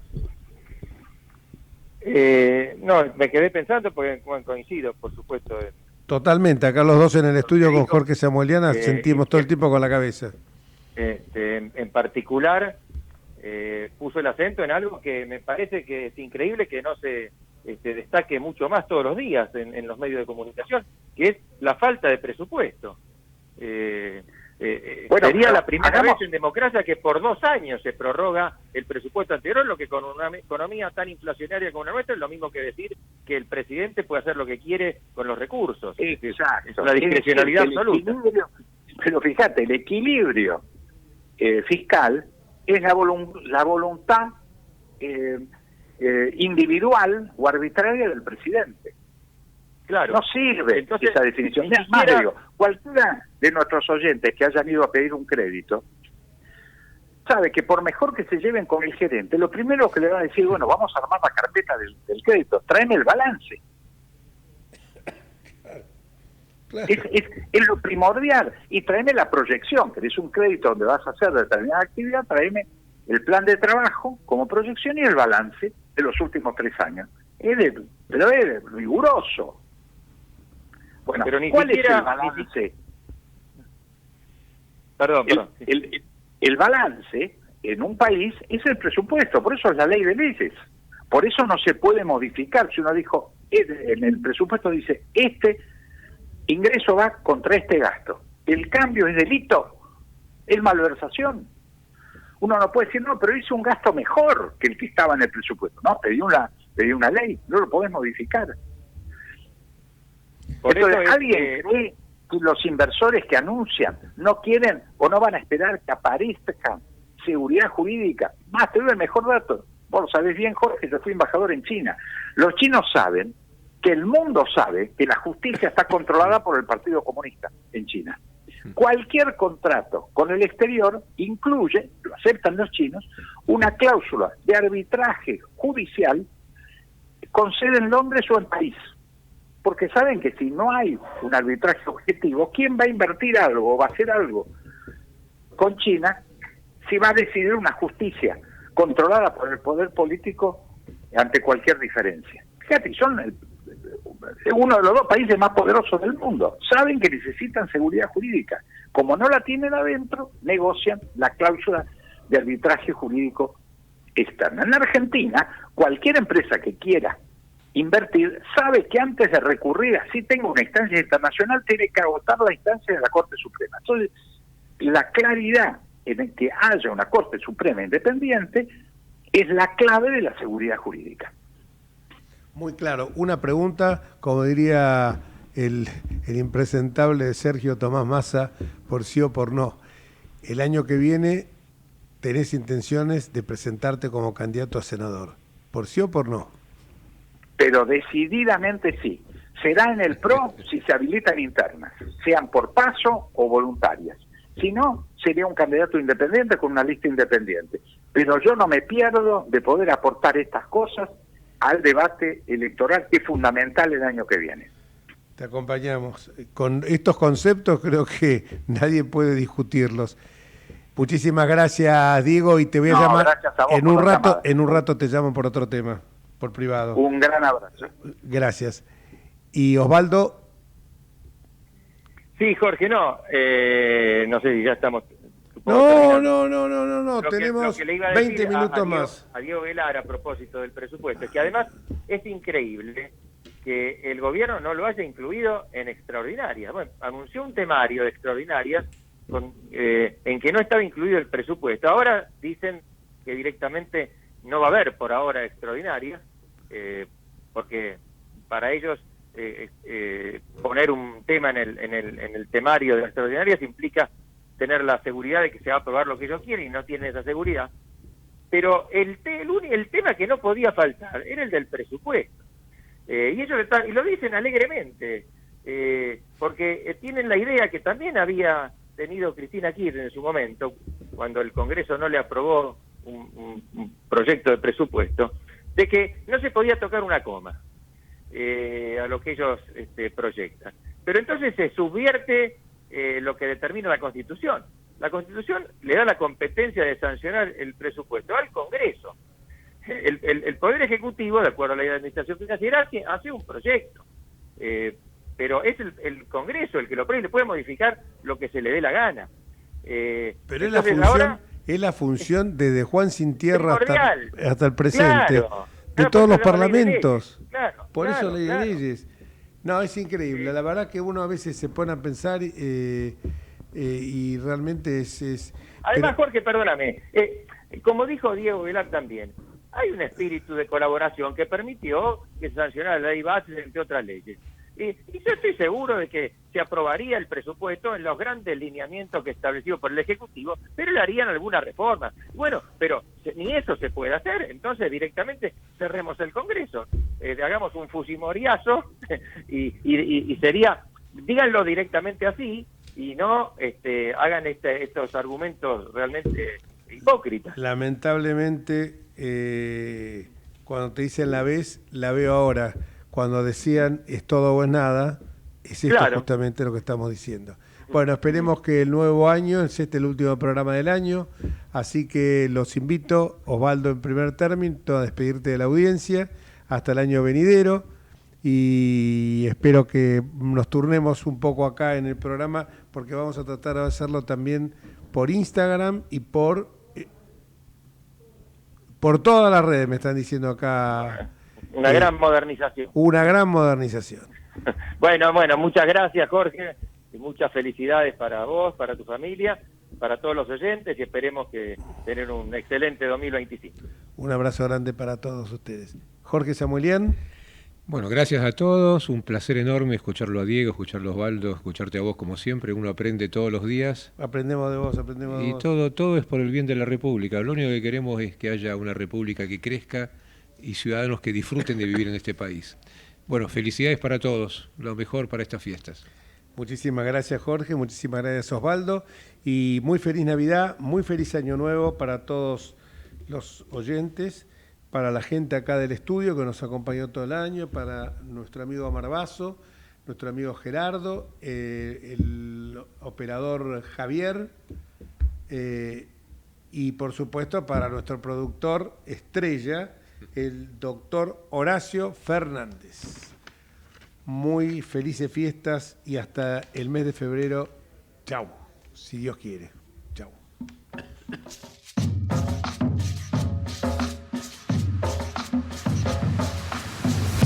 No, me quedé pensando porque coincido, por supuesto. Totalmente, acá los dos en el estudio con Jorge Samueliana sentimos todo el tiempo con la cabeza. En particular, puso el acento en algo que me parece que es increíble que no se destaque mucho más todos los días en los medios de comunicación, que es la falta de presupuesto. Bueno, sería la primera vez en democracia que por 2 años se prorroga el presupuesto anterior, lo que con una economía tan inflacionaria como la nuestra es lo mismo que decir que el presidente puede hacer lo que quiere con los recursos. Exacto. Es la discrecionalidad absoluta. Pero fíjate, el equilibrio fiscal es la voluntad individual o arbitraria del presidente. Claro. No sirve Entonces, esa definición. ni Es más, siquiera... digo, cualquiera de nuestros oyentes que hayan ido a pedir un crédito sabe que por mejor que se lleven con el gerente, lo primero que le va a decir, bueno, vamos a armar la carpeta del crédito, tráeme el balance. Claro. Es lo primordial. Y tráeme la proyección, que es un crédito donde vas a hacer determinada actividad, tráeme el plan de trabajo como proyección y el balance de los últimos 3 años. Pero es riguroso. Bueno, pero ni ¿cuál siquiera, es el balance? Perdón. El balance en un país es el presupuesto, por eso es la ley de leyes. Por eso no se puede modificar. Si uno dijo, en el presupuesto dice, este ingreso va contra este gasto. El cambio es delito, es malversación. Uno no puede decir, no, pero hice un gasto mejor que el que estaba en el presupuesto. No, pedí una ley, no lo podés modificar. Por entonces, eso ¿alguien cree que los inversores que anuncian no quieren o no van a esperar que aparezca seguridad jurídica? Más, te doy el mejor dato. Vos lo sabés bien, Jorge, yo fui embajador en China. Los chinos saben que el mundo sabe que la justicia está controlada por el Partido Comunista en China. Cualquier contrato con el exterior incluye, lo aceptan los chinos, una cláusula de arbitraje judicial con sede en Londres o en París. Porque saben que si no hay un arbitraje objetivo, ¿quién va a invertir algo o va a hacer algo con China si va a decidir una justicia controlada por el poder político ante cualquier diferencia? Fíjate, son uno de los 2 países más poderosos del mundo. Saben que necesitan seguridad jurídica. Como no la tienen adentro, negocian la cláusula de arbitraje jurídico externa. En Argentina, cualquier empresa que quiera invertir sabe que antes de recurrir, así tenga una instancia internacional, tiene que agotar la instancia de la Corte Suprema. Entonces, la claridad en el que haya una Corte Suprema independiente es la clave de la seguridad jurídica. Muy claro. Una pregunta, como diría el impresentable de Sergio Tomás Massa, por sí o por no. El año que viene tenés intenciones de presentarte como candidato a senador, ¿por sí o por no? Pero decididamente sí. Será en el PRO si se habilitan internas, sean por paso o voluntarias. Si no, sería un candidato independiente con una lista independiente. Pero yo no me pierdo de poder aportar estas cosas al debate electoral que es fundamental el año que viene. Te acompañamos. Con estos conceptos creo que nadie puede discutirlos. Muchísimas gracias, Diego, y te voy a llamar en un rato te llamo por otro tema, por privado. Un gran abrazo. Gracias. Y Osvaldo. Sí, Jorge, no sé si ya estamos... No, tenemos 20 minutos más. A Diego Velar, a propósito del presupuesto, que además es increíble que el gobierno no lo haya incluido en extraordinarias. Bueno, anunció un temario de extraordinarias en que no estaba incluido el presupuesto. Ahora dicen que directamente no va a haber por ahora extraordinarias, porque para ellos poner un tema en el temario de las extraordinarias implica tener la seguridad de que se va a aprobar lo que ellos quieren y no tienen esa seguridad. Pero el tema que no podía faltar era el del presupuesto. Y ellos y lo dicen alegremente, porque tienen la idea que también había tenido Cristina Kirchner en su momento, cuando el Congreso no le aprobó un proyecto de presupuesto, de que no se podía tocar una coma a lo que ellos proyectan. Pero entonces se subvierte lo que determina la Constitución. La Constitución le da la competencia de sancionar el presupuesto al Congreso. El Poder Ejecutivo, de acuerdo a la ley de administración financiera, hace un proyecto. Pero es el Congreso el que lo aprueba y le puede modificar lo que se le dé la gana. Pero es la función desde Juan Sin Tierra hasta el presente, de todos los parlamentos. Por eso ley de leyes. No, es increíble. La verdad que uno a veces se pone a pensar y realmente es... Además, Jorge, perdóname, como dijo Diego Velar también, hay un espíritu de colaboración que permitió que se sancionara la ley base, entre otras leyes. Y yo estoy seguro de que se aprobaría el presupuesto en los grandes lineamientos que estableció por el Ejecutivo, pero le harían alguna reforma. Bueno, pero ni eso se puede hacer, entonces directamente cerremos el Congreso, hagamos un fujimoriazo y sería, díganlo directamente así, y no hagan estos argumentos realmente hipócritas. Lamentablemente, cuando te dicen la veo ahora. Cuando decían es todo o es nada, es esto justamente lo que estamos diciendo. Bueno, esperemos que el nuevo año, es el último programa del año, así que los invito, Osvaldo en primer término, a despedirte de la audiencia hasta el año venidero, y espero que nos turnemos un poco acá en el programa, porque vamos a tratar de hacerlo también por Instagram y por todas las redes, me están diciendo acá. Una gran modernización. Una gran modernización. Bueno, muchas gracias, Jorge, y muchas felicidades para vos, para tu familia, para todos los oyentes, y esperemos que tener un excelente 2025. Un abrazo grande para todos ustedes. Jorge Samuelian. Bueno, gracias a todos, un placer enorme escucharlo a Diego, escucharlo a Osvaldo, escucharte a vos como siempre, uno aprende todos los días. Aprendemos de vos, y todo es por el bien de la República. Lo único que queremos es que haya una República que crezca y ciudadanos que disfruten de vivir en este país. Bueno, felicidades para todos, lo mejor para estas fiestas. Muchísimas gracias, Jorge, muchísimas gracias, Osvaldo, y muy feliz Navidad, muy feliz Año Nuevo para todos los oyentes, para la gente acá del estudio que nos acompañó todo el año, para nuestro amigo Amarbazo, nuestro amigo Gerardo, el operador Javier, y por supuesto para nuestro productor estrella, el doctor Horacio Fernández. Muy felices fiestas y hasta el mes de febrero. Chau, si Dios quiere. Chau.